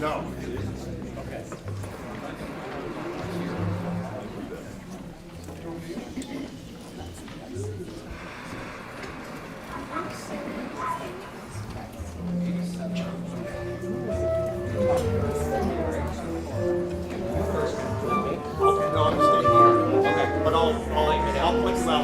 No. I'll point you out when it's done.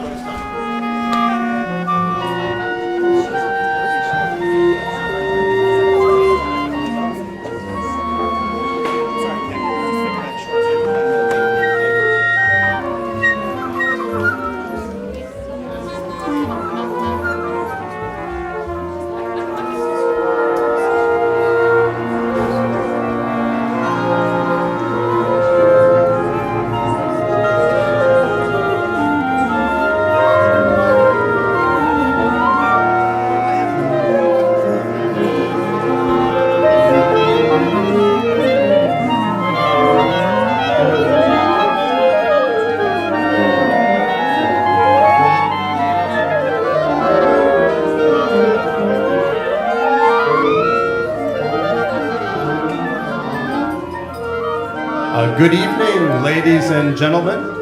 Good evening, ladies and gentlemen,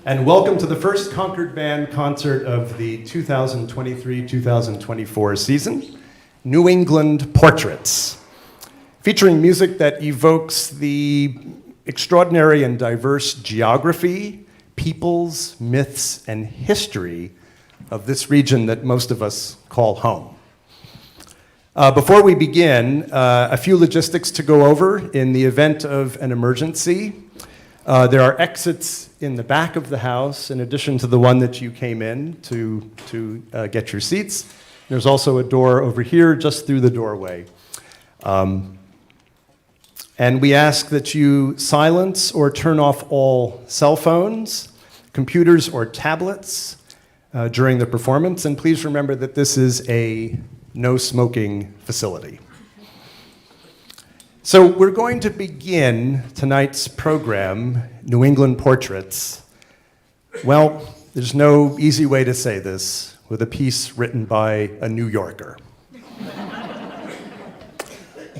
and welcome to the first Concord Band concert of the 2023-2024 season, New England Portraits, featuring music that evokes the extraordinary and diverse geography, peoples, myths, and history of this region that most of us call home. Before we begin, a few logistics to go over in the event of an emergency. There are exits in the back of the house, in addition to the one that you came in to get your seats. There's also a door over here, just through the doorway. And we ask that you silence or turn off all cell phones, computers, or tablets during the performance. And please remember that this is a no smoking facility. So we're going to begin tonight's program, New England Portraits. Well, there's no easy way to say this, with a piece written by a New Yorker.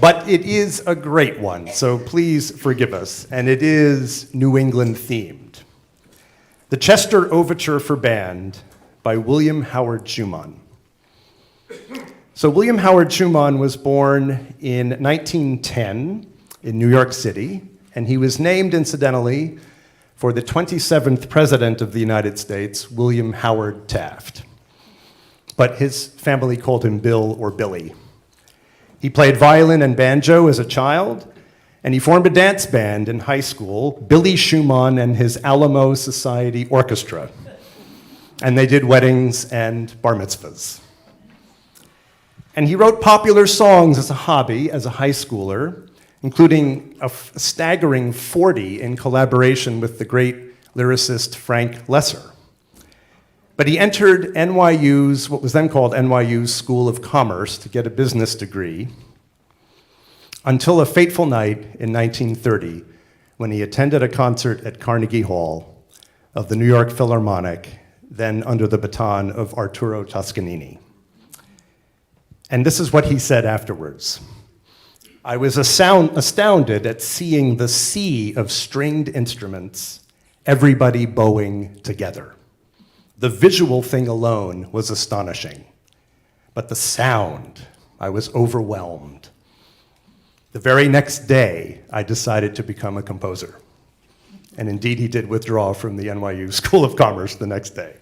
But it is a great one, so please forgive us, and it is New England themed. The Chester Overture for Band by William Howard Schuman. So William Howard Schuman was born in 1910 in New York City, and he was named, incidentally, for the 27th President of the United States, William Howard Taft. But his family called him Bill or Billy. He played violin and banjo as a child, and he formed a dance band in high school, Billy Schuman and his Alamo Society Orchestra. And they did weddings and bar mitzvahs. And he wrote popular songs as a hobby, as a high schooler, including a staggering 40 in collaboration with the great lyricist Frank Lesser. But he entered NYU's, what was then called NYU's School of Commerce, to get a business degree, until a fateful night in 1930, when he attended a concert at Carnegie Hall of the New York Philharmonic, then under the baton of Arturo Toscanini. And this is what he said afterwards. I was astounded at seeing the sea of stringed instruments, everybody bowing together. The visual thing alone was astonishing, but the sound, I was overwhelmed. The very next day, I decided to become a composer. And indeed, he did withdraw from the NYU School of Commerce the next day.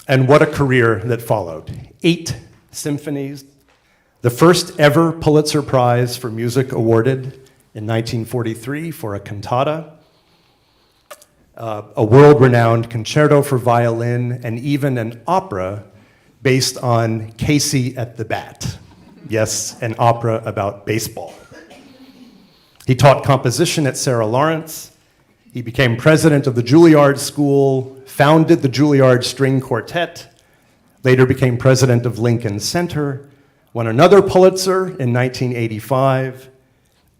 And what a career that followed. 8 symphonies, the first ever Pulitzer Prize for Music awarded in 1943 for a cantata, a world-renowned concerto for violin, and even an opera based on Casey at the Bat. Yes, an opera about baseball. He taught composition at Sarah Lawrence. He became president of the Juilliard School, founded the Juilliard String Quartet, later became president of Lincoln Center, won another Pulitzer in 1985,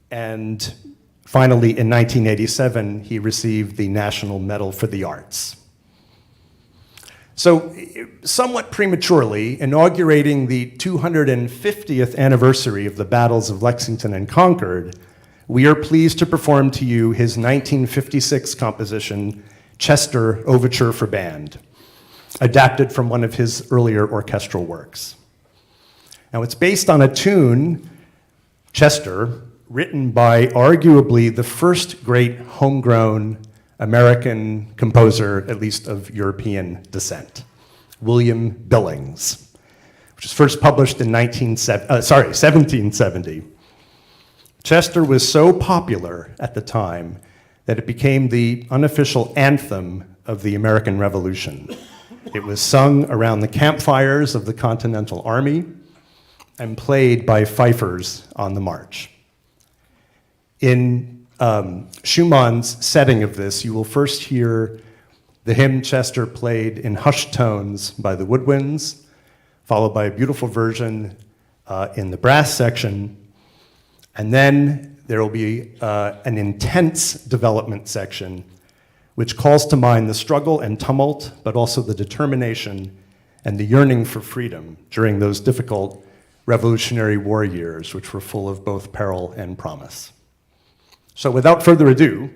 and finally in 1987, he received the National Medal for the Arts. So, somewhat prematurely, inaugurating the 250th anniversary of the battles of Lexington and Concord, we are pleased to perform to you his 1956 composition, Chester Overture for Band, adapted from one of his earlier orchestral works. Now, it's based on a tune, Chester, written by arguably the first great homegrown American composer, at least of European descent, William Billings, which was first published in 1770. Chester was so popular at the time that it became the unofficial anthem of the American Revolution. It was sung around the campfires of the Continental Army and played by fifers on the march. In Schumann's setting of this, you will first hear the hymn Chester played in hushed tones by the woodwinds, followed by a beautiful version in the brass section, and then there will be an intense development section which calls to mind the struggle and tumult, but also the determination and the yearning for freedom during those difficult Revolutionary War years, which were full of both peril and promise. So without further ado,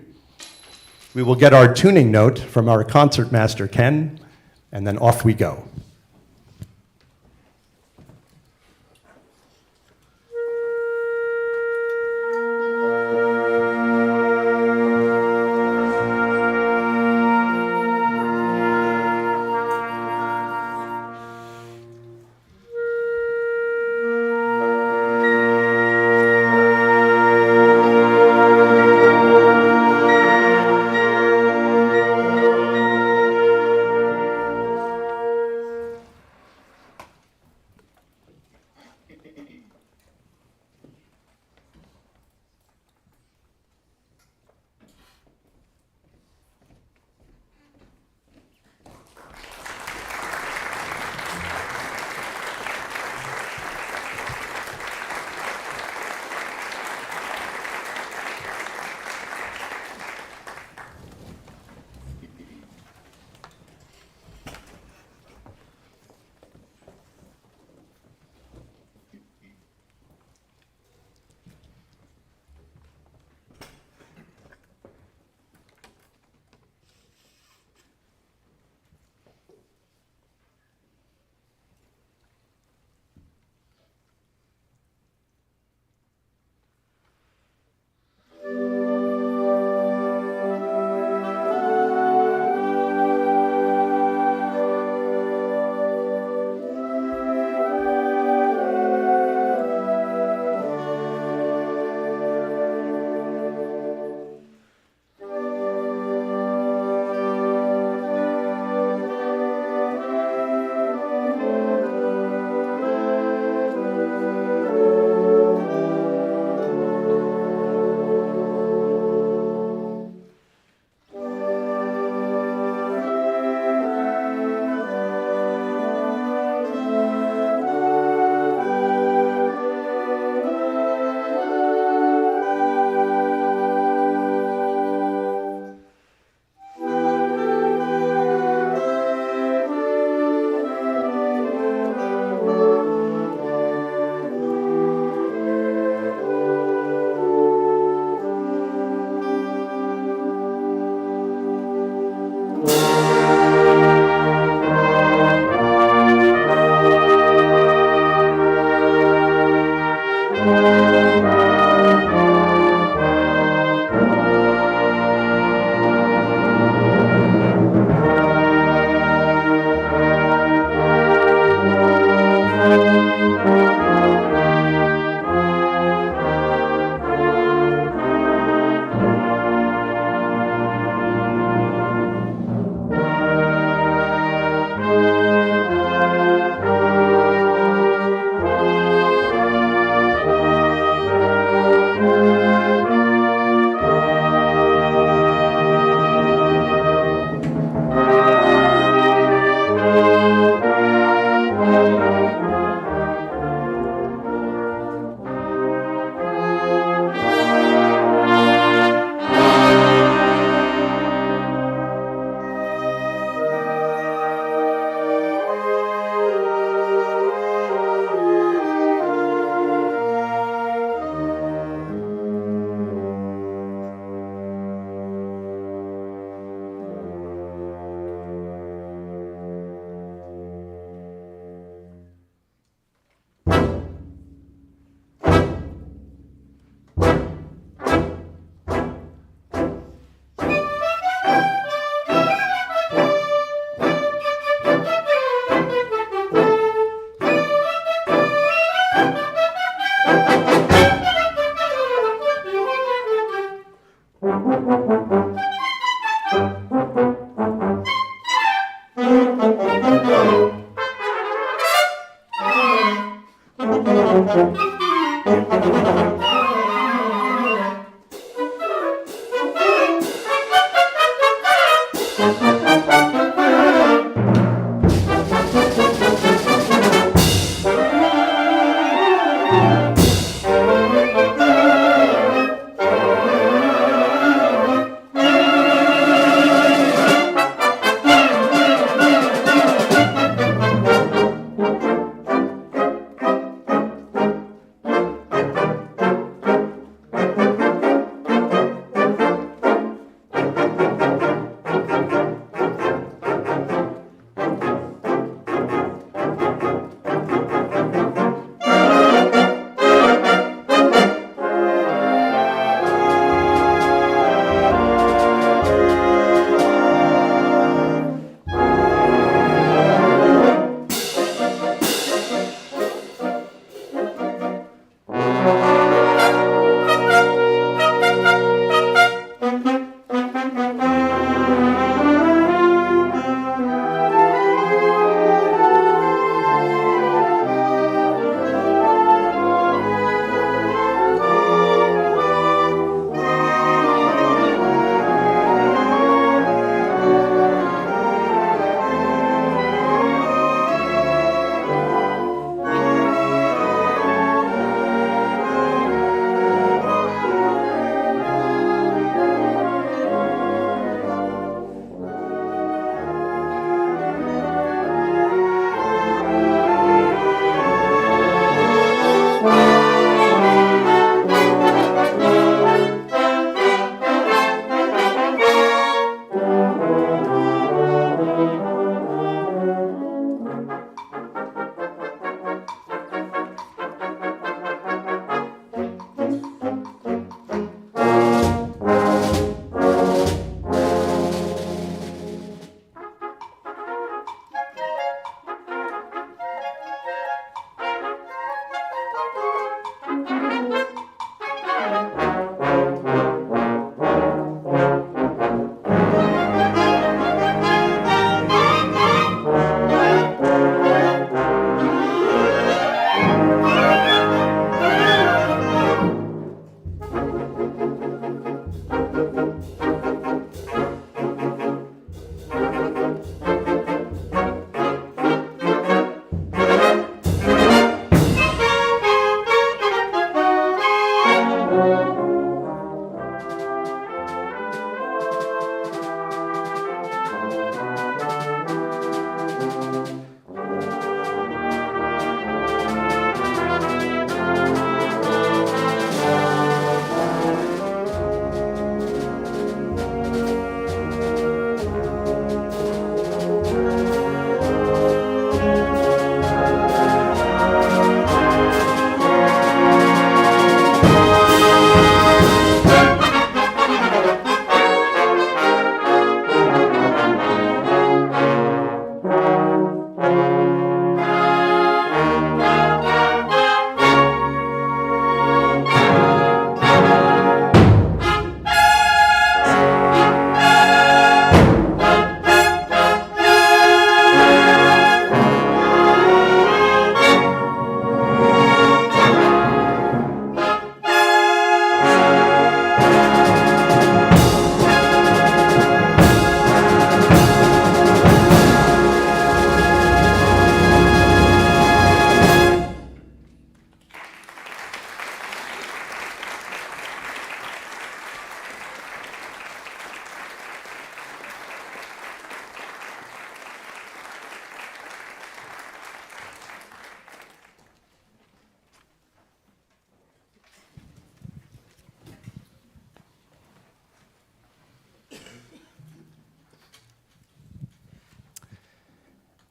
we will get our tuning note from our concert master, Ken, and then off we go.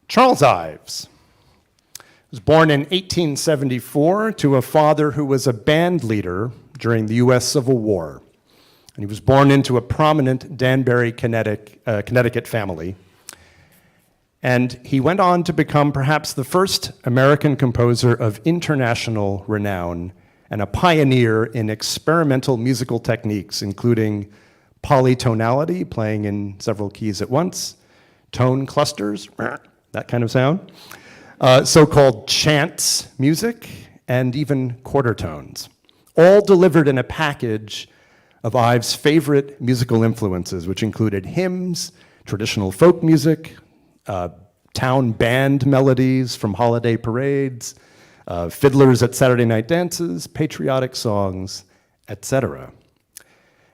Charles Ives was born in 1874 to a father who was a band leader during the U.S. Civil War. And he was born into a prominent Danbury, Connecticut family. And he went on to become perhaps the first American composer of international renown and a pioneer in experimental musical techniques, including polytonality, playing in several keys at once, tone clusters, that kind of sound, so-called chants music, and even quarter tones, all delivered in a package of Ives' favorite musical influences, which included hymns, traditional folk music, town band melodies from holiday parades, fiddlers at Saturday night dances, patriotic songs, etc.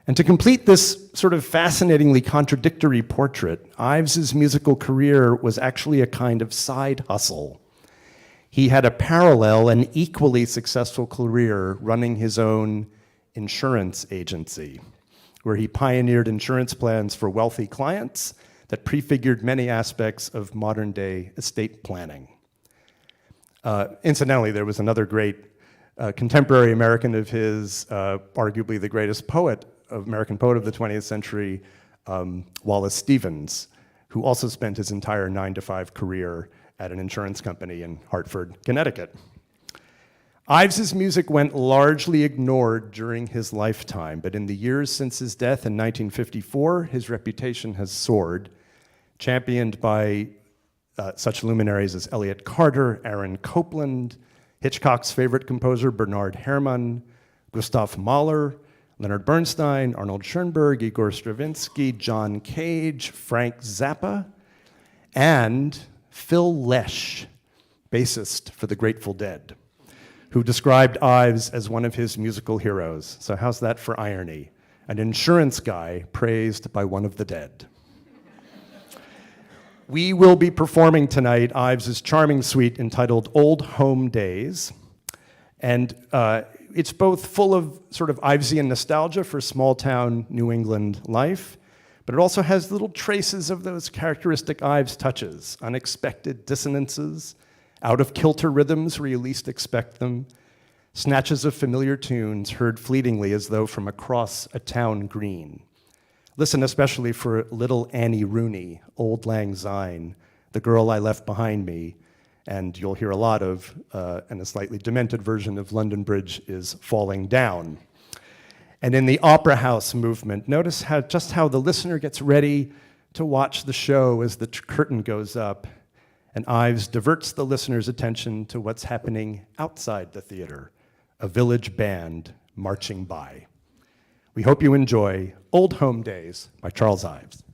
And to complete this sort of fascinatingly contradictory portrait, Ives's musical career was actually a kind of side hustle. He had a parallel and equally successful career running his own insurance agency, where he pioneered insurance plans for wealthy clients that prefigured many aspects of modern-day estate planning. Incidentally, there was another great contemporary American of his, arguably the greatest American poet of the 20th century, Wallace Stevens, who also spent his entire 9-to-5 career at an insurance company in Hartford, Connecticut. Ives's music went largely ignored during his lifetime, but in the years since his death in 1954, his reputation has soared, championed by such luminaries as Elliott Carter, Aaron Copland, Hitchcock's favorite composer Bernard Herrmann, Gustav Mahler, Leonard Bernstein, Arnold Schoenberg, Igor Stravinsky, John Cage, Frank Zappa, and Phil Lesh, bassist for the Grateful Dead, who described Ives as one of his musical heroes. So how's that for irony? An insurance guy praised by one of the dead. We will be performing tonight Ives's charming suite entitled Old Home Days. And it's both full of sort of Ivesian nostalgia for small-town New England life, but it also has little traces of those characteristic Ives touches, unexpected dissonances, out-of-kilter rhythms where you least expect them, snatches of familiar tunes heard fleetingly as though from across a town green. Listen especially for Little Annie Rooney, Old Lang Syne, The Girl I Left Behind Me, and you'll hear a lot of, and a slightly demented version of London Bridge is Falling Down. And in the opera house movement, notice just how the listener gets ready to watch the show as the curtain goes up, and Ives diverts the listener's attention to what's happening outside the theater, a village band marching by. We hope you enjoy Old Home Days by Charles Ives.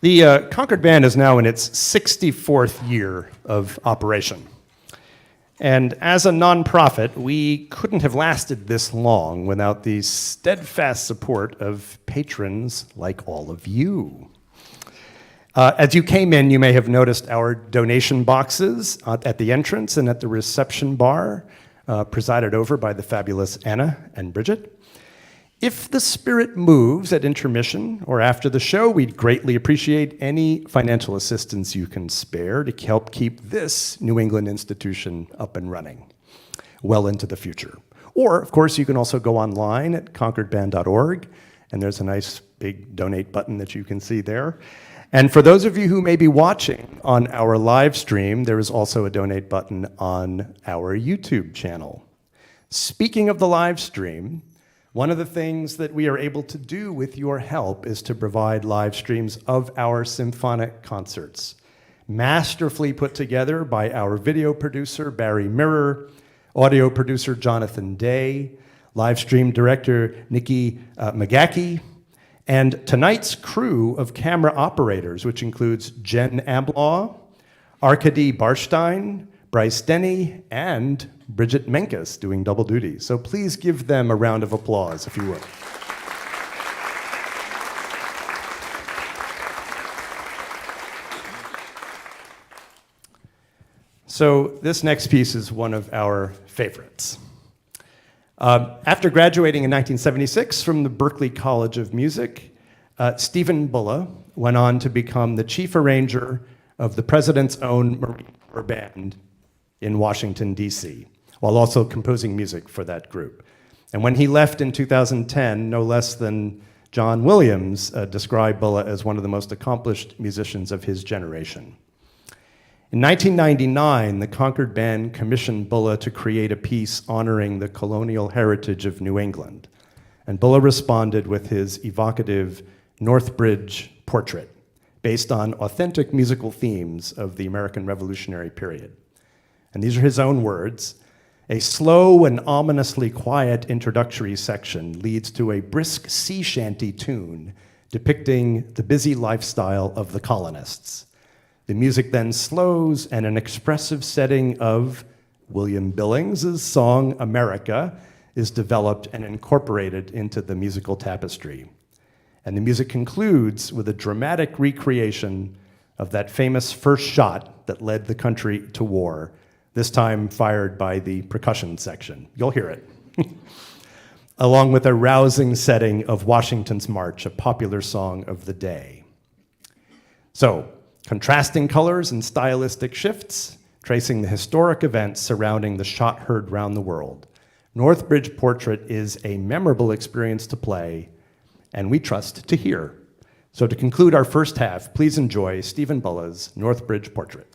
The Concord Band is now in its 64th year of operation. And as a nonprofit, we couldn't have lasted this long without the steadfast support of patrons like all of you. As you came in, you may have noticed our donation boxes at the entrance and at the reception bar, presided over by the fabulous Anna and Bridget. If the spirit moves at intermission or after the show, we'd greatly appreciate any financial assistance you can spare to help keep this New England institution up and running well into the future. Or, of course, you can also go online at Concord.Band.org, and there's a nice big donate button that you can see there. And for those of you who may be watching on our live stream, there is also a donate button on our YouTube channel. Speaking of the live stream, one of the things that we are able to do with your help is to provide live streams of our symphonic concerts, masterfully put together by our video producer, Barry Mirror, audio producer, Jonathan Day, live stream director, Nikki Magacki, and tonight's crew of camera operators, which includes Jen Ablaw, Arkady Barstein, Bryce Denny, and Bridget Menkes doing double duty. So please give them a round of applause, if you would. So this next piece is one of our favorites. After graduating in 1976 from the Berklee College of Music, Stephen Bulla went on to become the chief arranger of the President's Own Marine Corps Band in Washington, D.C., while also composing music for that group. And when he left in 2010, no less than John Williams described Bulla as one of the most accomplished musicians of his generation. In 1999, the Concord Band commissioned Bulla to create a piece honoring the colonial heritage of New England. And Bulla responded with his evocative Northbridge Portrait, based on authentic musical themes of the American Revolutionary period. And these are his own words. A slow and ominously quiet introductory section leads to a brisk sea shanty tune depicting the busy lifestyle of the colonists. The music then slows, and an expressive setting of William Billings' song America is developed and incorporated into the musical tapestry. And the music concludes with a dramatic recreation of that famous first shot that led the country to war, this time fired by the percussion section. You'll hear it. Along with a rousing setting of Washington's March, a popular song of the day. So, contrasting colors and stylistic shifts, tracing the historic events surrounding the shot heard round the world. Northbridge Portrait is a memorable experience to play, and we trust to hear. So to conclude our first half, please enjoy Stephen Bulla's Northbridge Portrait.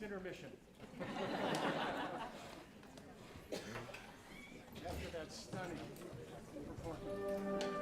Intermission. After that stunning performance.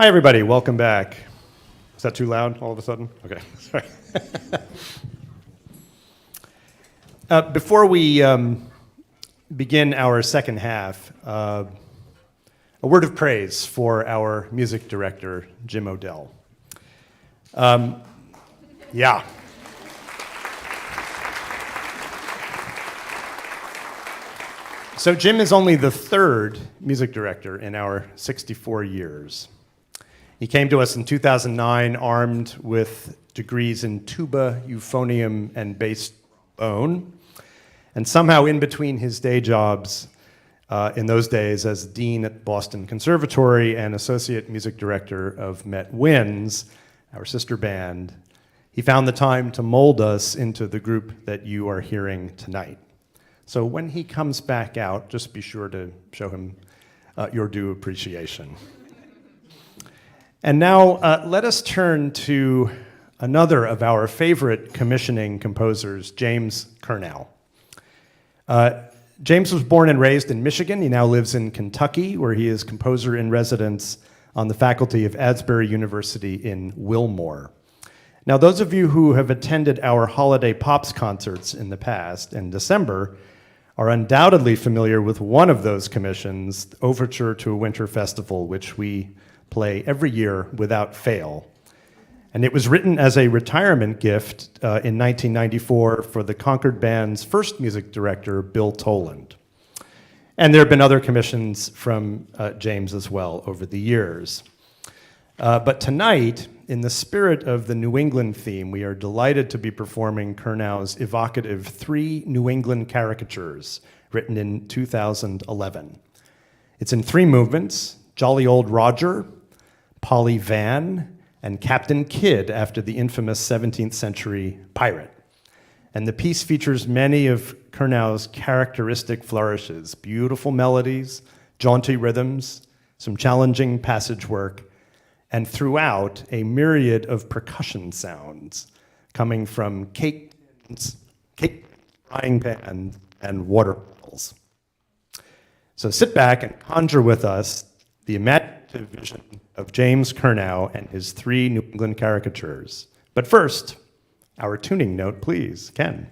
Hi, everybody. Welcome back. Is that too loud all of a sudden? Okay, sorry. Before we begin our second half, a word of praise for our music director, Jim O'Dell. Yeah. So Jim is only the third music director in our 64 years. He came to us in 2009 armed with degrees in tuba, euphonium, and bass bone. And somehow in between his day jobs in those days as dean at Boston Conservatory and associate music director of Met Winds, our sister band, he found the time to mold us into the group that you are hearing tonight. So when he comes back out, just be sure to show him your due appreciation. And now let us turn to another of our favorite commissioning composers, James Curnow. James was born and raised in Michigan. He now lives in Kentucky, where he is composer in residence on the faculty of Asbury University in Wilmore. Now, those of you who have attended our Holiday Pops concerts in the past, in December, are undoubtedly familiar with one of those commissions, Overture to a Winter Festival, which we play every year without fail. And it was written as a retirement gift in 1994 for the Concord.Band's first music director, Bill Toland. And there have been other commissions from James as well over the years. But tonight, in the spirit of the New England theme, we are delighted to be performing Curnow's evocative 3 New England Caricatures, written in 2011. It's in 3 movements: Jolly Old Roger, Polly Van, and Captain Kidd, after the infamous 17th century pirate. And the piece features many of Curnow's characteristic flourishes, beautiful melodies, jaunty rhythms, some challenging passage work, and throughout a myriad of percussion sounds coming from cake tins, cake frying pans, and water bottles. So sit back and conjure with us the imaginative vision of James Curnow and his 3 New England Caricatures. But first, our tuning note, please, Ken.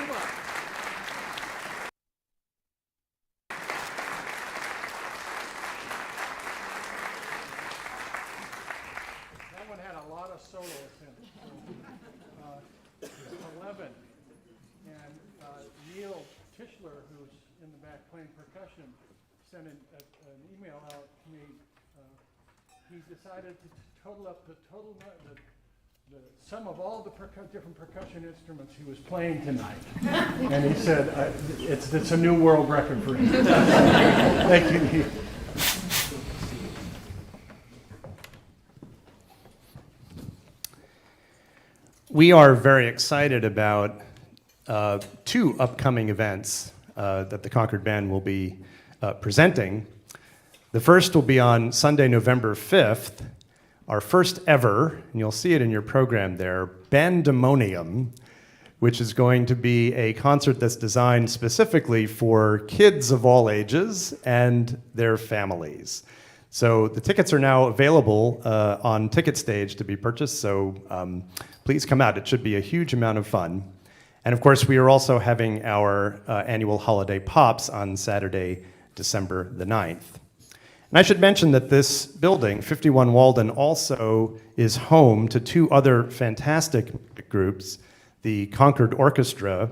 That one had a lot of soloists in it. So, 11. And Neil Tischler, who's in the back playing percussion, sent an email out to me. He decided to total up the sum of all the different percussion instruments he was playing tonight. And he said, it's a new world record for him. Thank you, Neil. We are very excited about two upcoming events that the Concord Band will be presenting. The first will be on Sunday, November 5th, our first ever, and you'll see it in your program there, Bandemonium, which is going to be a concert that's designed specifically for kids of all ages and their families. So the tickets are now available on Ticket Stage to be purchased, so please come out. It should be a huge amount of fun. And of course, we are also having our annual holiday pops on Saturday, December the 9th. And I should mention that this building, 51 Walden, also is home to two other fantastic groups, the Concord Orchestra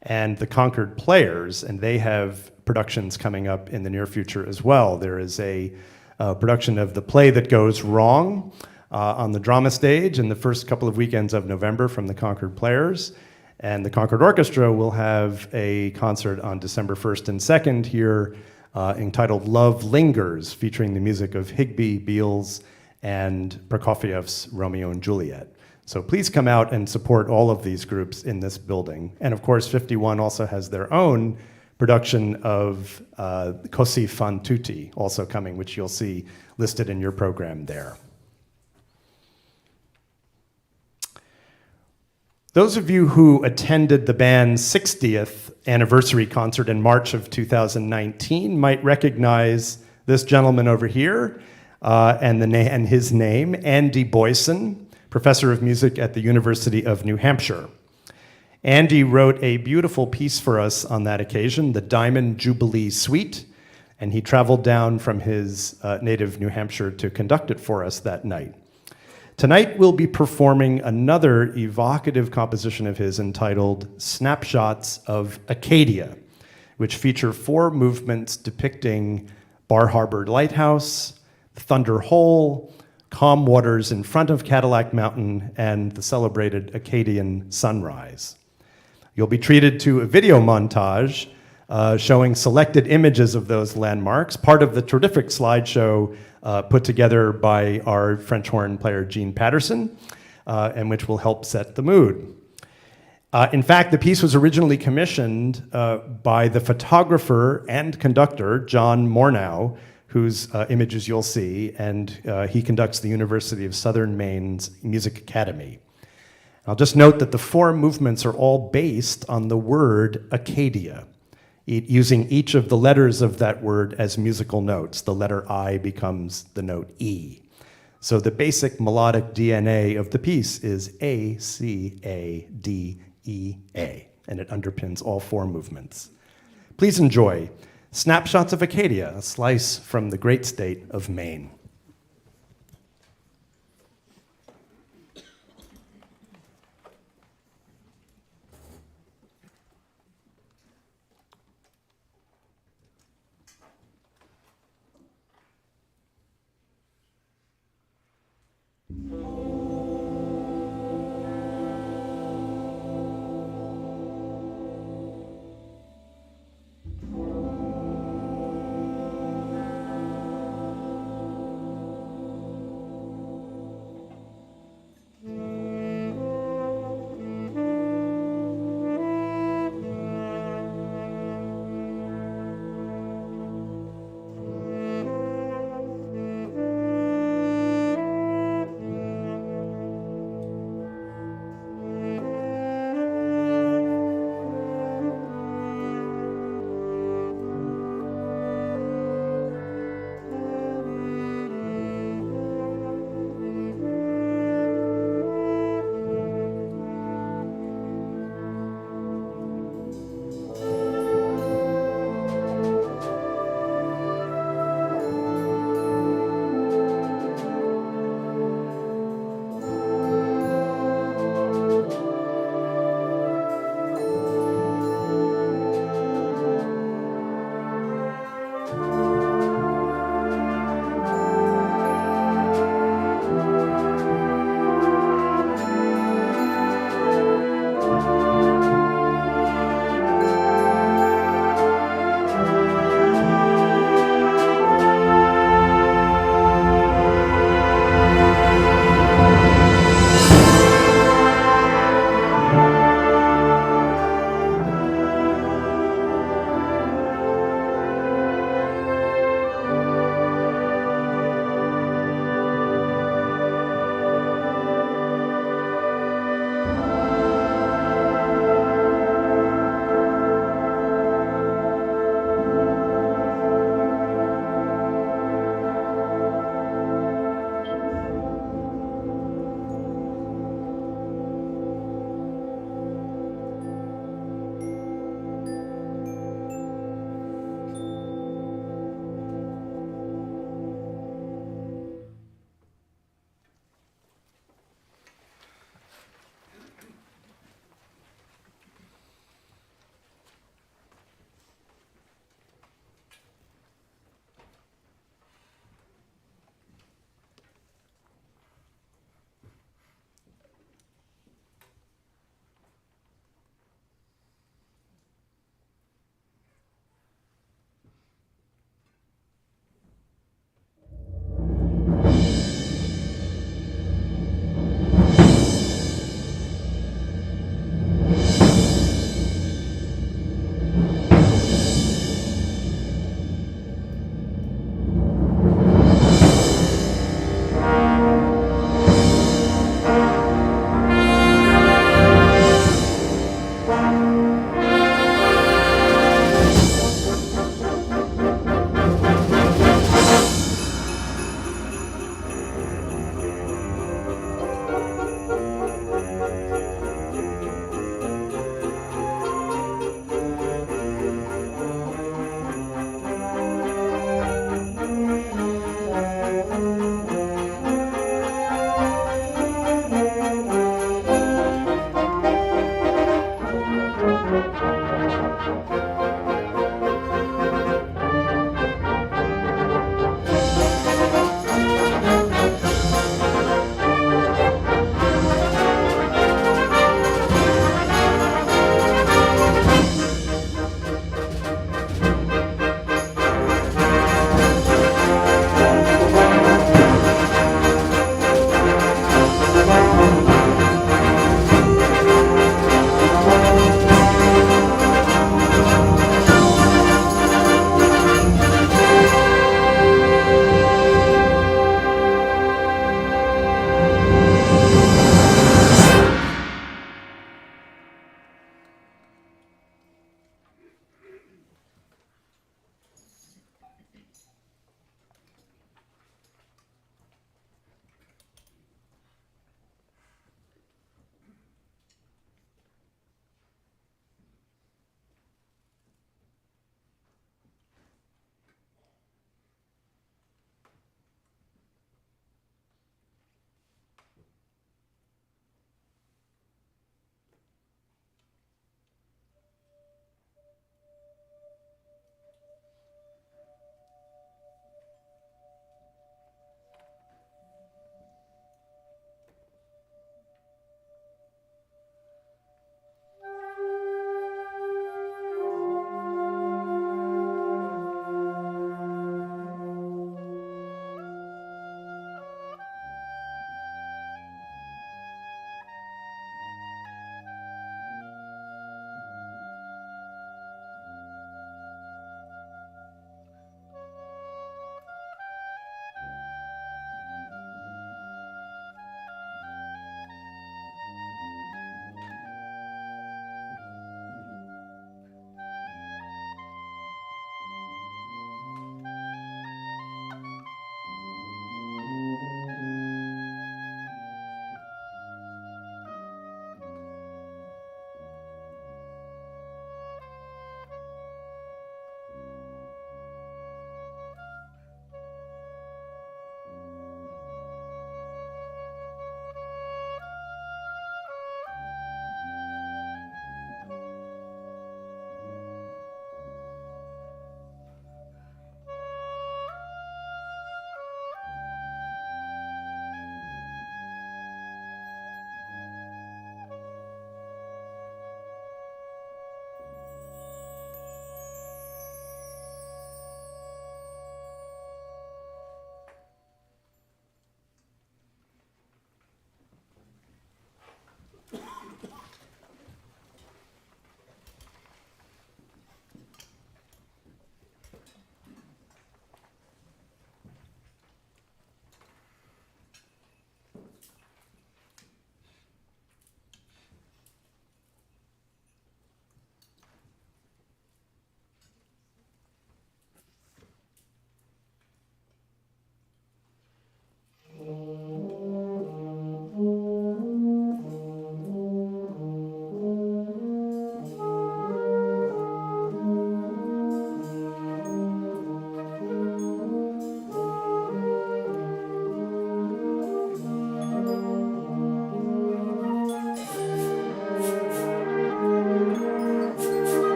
and the Concord Players, and they have productions coming up in the near future as well. There is a production of The Play That Goes Wrong on the drama stage in the first couple of weekends of November from the Concord Players. And the Concord Orchestra will have a concert on December 1st and 2nd here entitled Love Lingers, featuring the music of Higby, Beals, and Prokofiev's Romeo and Juliet. So please come out and support all of these groups in this building. And of course, 51 also has their own production of Così fan tutti, also coming, which you'll see listed in your program there. Those of you who attended the band's 60th anniversary concert in March of 2019 might recognize this gentleman over here and his name, Andy Boysen, professor of music at the University of New Hampshire. Andy wrote a beautiful piece for us on that occasion, the Diamond Jubilee Suite, and he traveled down from his native New Hampshire to conduct it for us that night. Tonight we'll be performing another evocative composition of his entitled Snapshots of Acadia, which feature 4 movements depicting Bar Harbor Lighthouse, Thunder Hole, calm waters in front of Cadillac Mountain, and the celebrated Acadian sunrise. You'll be treated to a video montage showing selected images of those landmarks, part of the terrific slideshow put together by our French horn player, Gene Patterson, and which will help set the mood. In fact, the piece was originally commissioned by the photographer and conductor, John Mornow, whose images you'll see, and he conducts the University of Southern Maine's Music Academy. I'll just note that the 4 movements are all based on the word Acadia, using each of the letters of that word as musical notes. The letter I becomes the note E. So the basic melodic DNA of the piece is A, C, A, D, E, A, and it underpins all 4 movements. Please enjoy Snapshots of Acadia, a slice from the great state of Maine.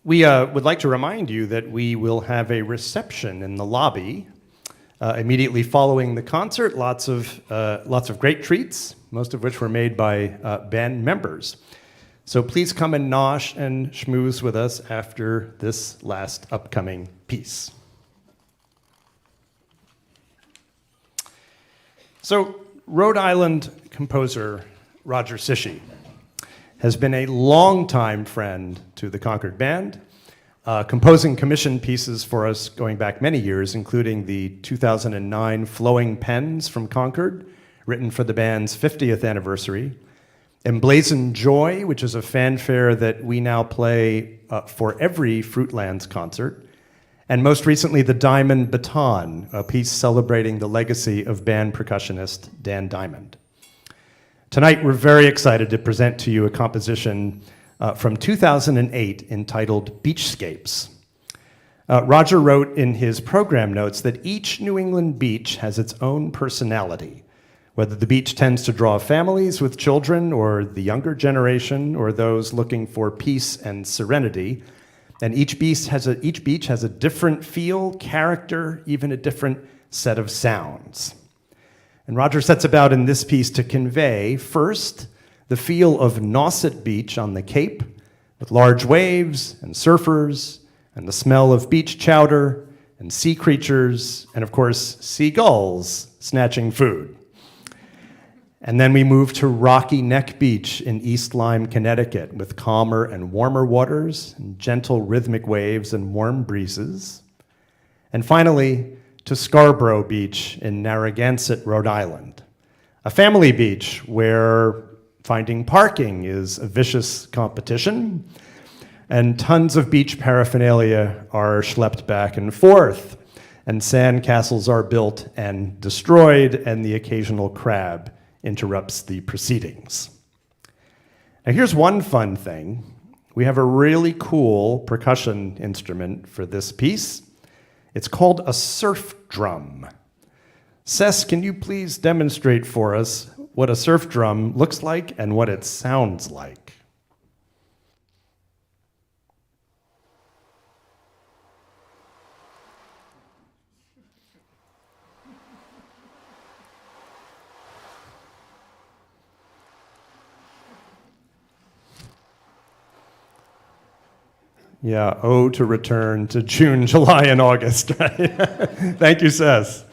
We would like to remind you that we will have a reception in the lobby immediately following the concert. Lots of great treats, most of which were made by band members. So please come and nosh and schmooze with us after this last upcoming piece. So Rhode Island composer Roger Cichy has been a longtime friend to the Concord Band, composing commission pieces for us going back many years, including the 2009 Flowing Pens from Concord, written for the band's 50th anniversary, Emblazoned Joy, which is a fanfare that we now play for every Fruitlands concert, and most recently, The Diamond Baton, a piece celebrating the legacy of band percussionist Dan Diamond. Tonight, we're very excited to present to you a composition from 2008 entitled Beachscapes. Roger wrote in his program notes that each New England beach has its own personality, whether the beach tends to draw families with children or the younger generation or those looking for peace and serenity. And each beach has a different feel, character, even a different set of sounds. And Roger sets about in this piece to convey, first, the feel of Nauset Beach on the Cape, with large waves and surfers, and the smell of beach chowder and sea creatures, and of course, seagulls snatching food. And then we move to Rocky Neck Beach in East Lyme, Connecticut, with calmer and warmer waters, and gentle rhythmic waves and warm breezes. And finally, to Scarborough Beach in Narragansett, Rhode Island, a family beach where finding parking is a vicious competition, and tons of beach paraphernalia are schlepped back and forth, and sand castles are built and destroyed, and the occasional crab interrupts the proceedings. Now here's one fun thing. We have a really cool percussion instrument for this piece. It's called a surf drum. Cess, can you please demonstrate for us what a surf drum looks like and what it sounds like? Yeah, to return to June, July, and August, right? Thank you, Seth.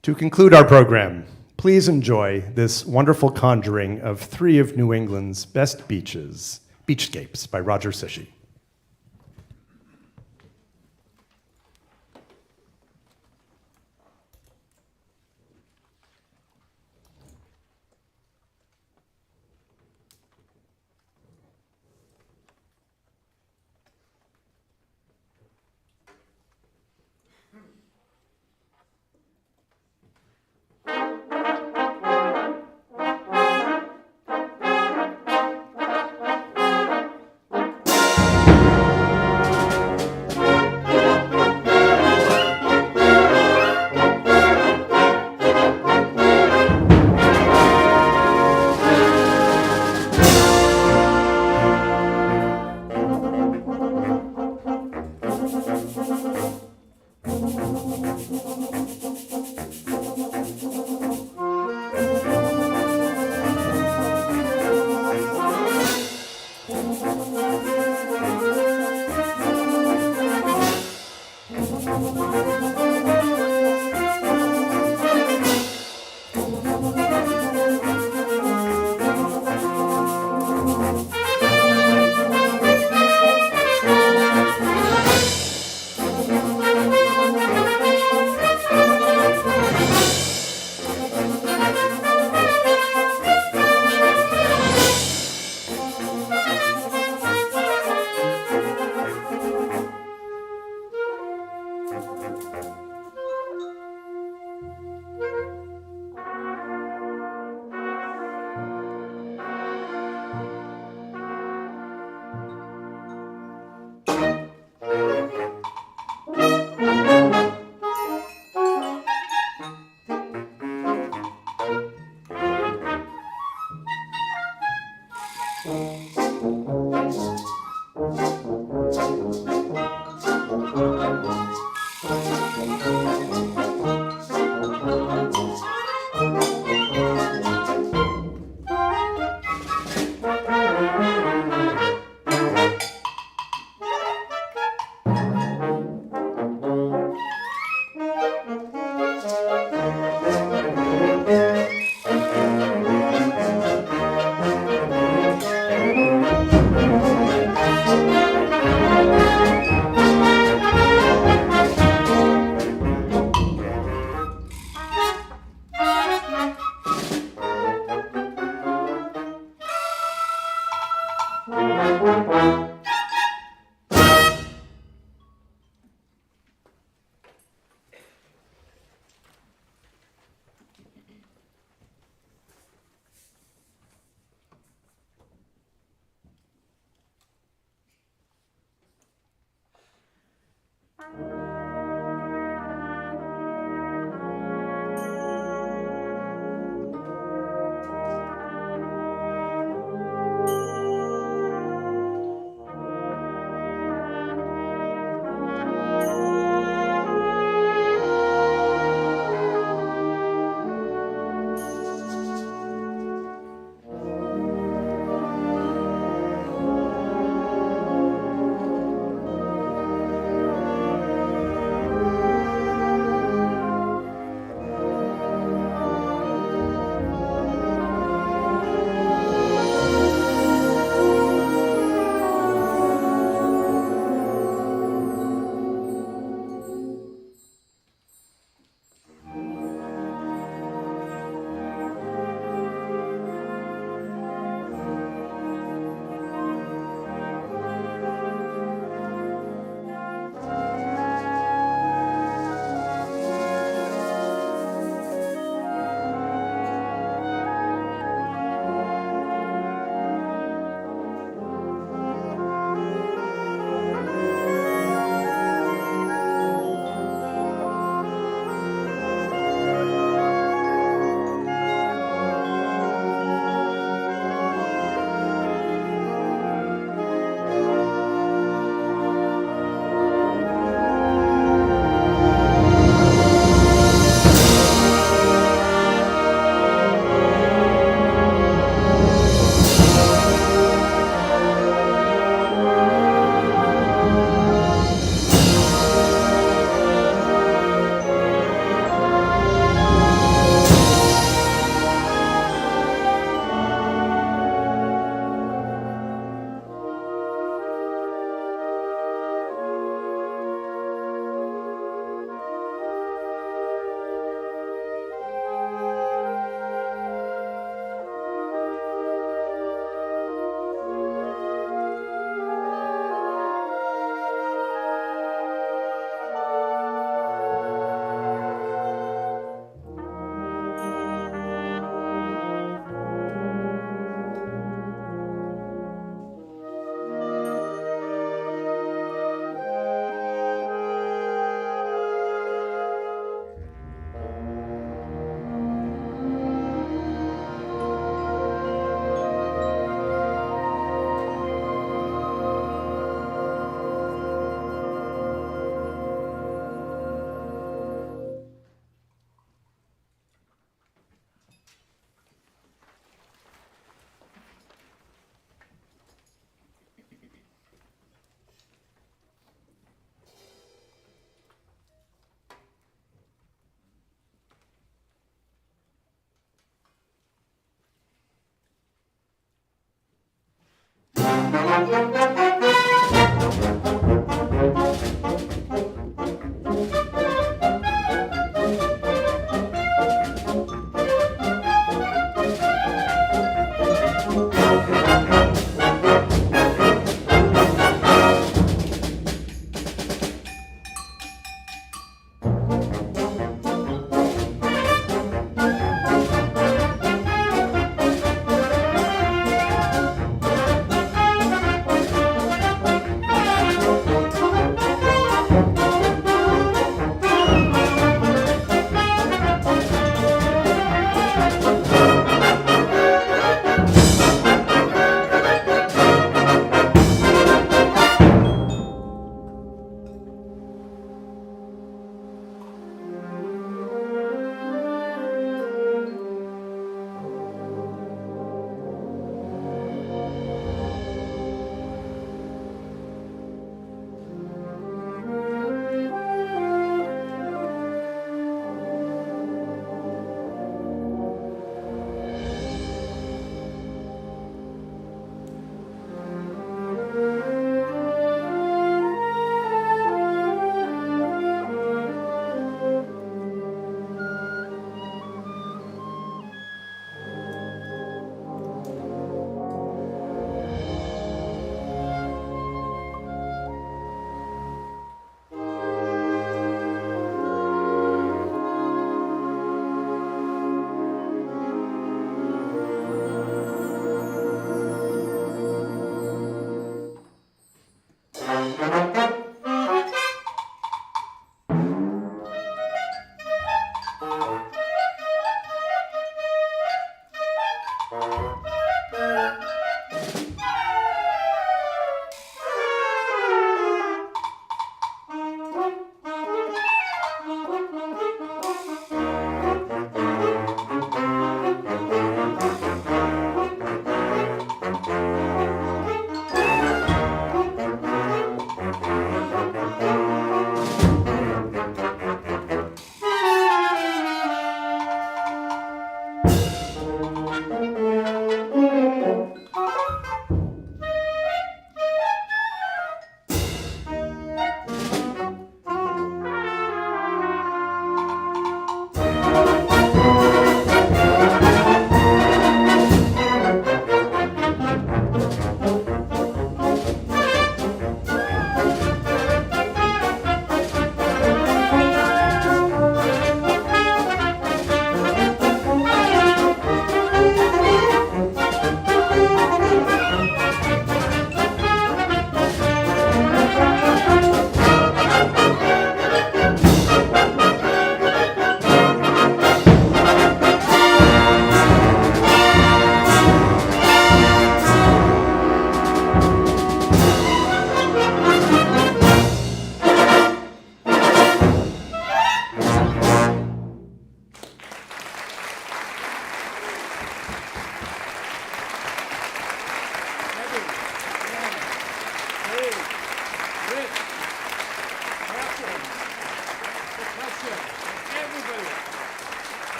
To conclude our program, please enjoy this wonderful conjuring of three of New England's best beaches, Beachscapes by Roger Cichy.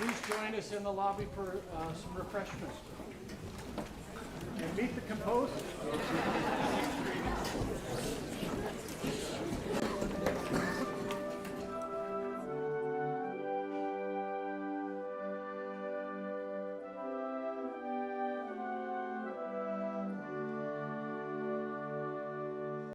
please join us in the lobby for some refreshments. And meet the composer.